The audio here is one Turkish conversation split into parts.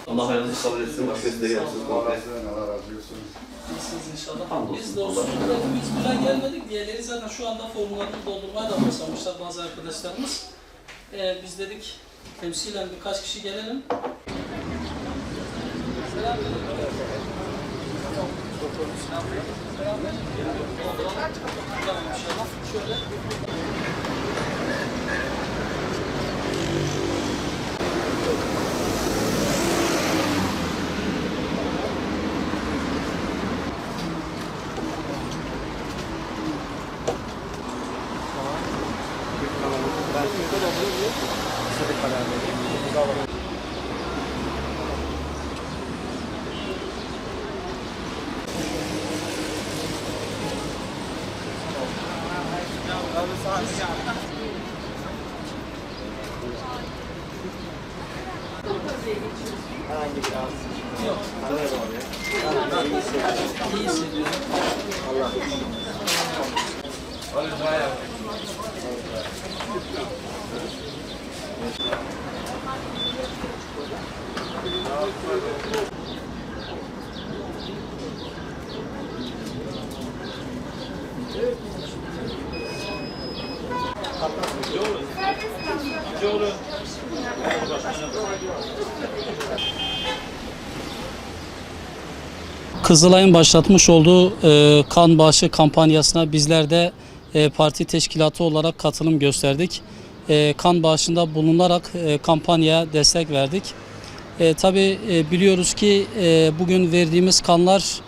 Allah hayırlısı kabul etsin, başkası da gelsin. Allah razı olsun. İyisiniz inşallah. Hamdolsun. Biz de olsun. Biz buraya gelmedik. Diğerleri zaten şu anda formlarını doldurmaya da başlamışlar bazı arkadaşlarımız. Biz dedik temsilen birkaç kişi gelelim. Şöyle. Herhangi bir rahatsızlık Yok. İyi hissediyorum. Allah. Kızılay'ın başlatmış olduğu kan bağışı kampanyasına bizler de parti teşkilatı olarak katılım gösterdik. Kan bağışında bulunarak kampanyaya destek verdik. Tabii biliyoruz ki bugün verdiğimiz kanlar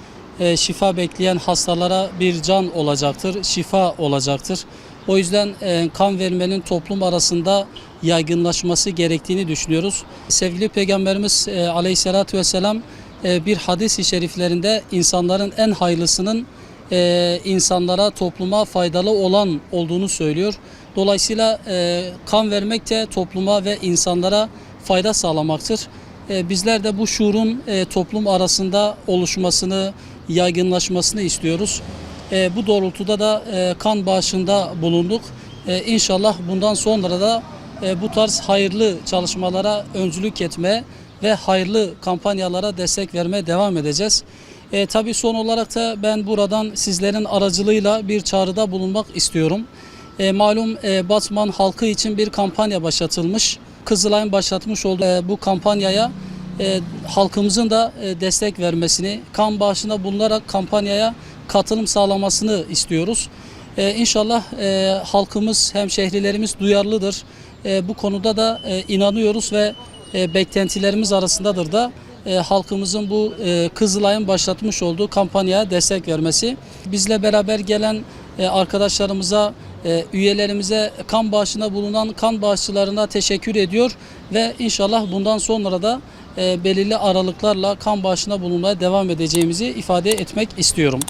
şifa bekleyen hastalara bir can olacaktır, şifa olacaktır. O yüzden kan vermenin toplum arasında yaygınlaşması gerektiğini düşünüyoruz. Sevgili Peygamberimiz Aleyhisselatü Vesselam bir hadis-i şeriflerinde insanların en hayırlısının insanlara, topluma faydalı olan olduğunu söylüyor. Dolayısıyla kan vermek de topluma ve insanlara fayda sağlamaktır. Bizler de bu şuurun toplum arasında oluşmasını, yaygınlaşmasını istiyoruz. Bu doğrultuda da kan bağışında bulunduk. İnşallah bundan sonra da bu tarz hayırlı çalışmalara öncülük etmeye ve hayırlı kampanyalara destek vermeye devam edeceğiz. Tabii son olarak da ben buradan sizlerin aracılığıyla bir çağrıda bulunmak istiyorum. Malum Batman halkı için bir kampanya başlatılmış. Kızılay'ın başlatmış olduğu bu kampanyaya halkımızın da destek vermesini, kan bağışında bulunarak kampanyaya katılım sağlamasını istiyoruz. İnşallah halkımız, hemşehrilerimiz duyarlıdır. Bu konuda da inanıyoruz ve beklentilerimiz arasındadır da halkımızın bu Kızılay'ın başlatmış olduğu kampanyaya destek vermesi. Bizle beraber gelen arkadaşlarımıza, üyelerimize, kan bağışında bulunan kan bağışçılarına teşekkür ediyor ve inşallah bundan sonra da belirli aralıklarla kan bağışında bulunmaya devam edeceğimizi ifade etmek istiyorum.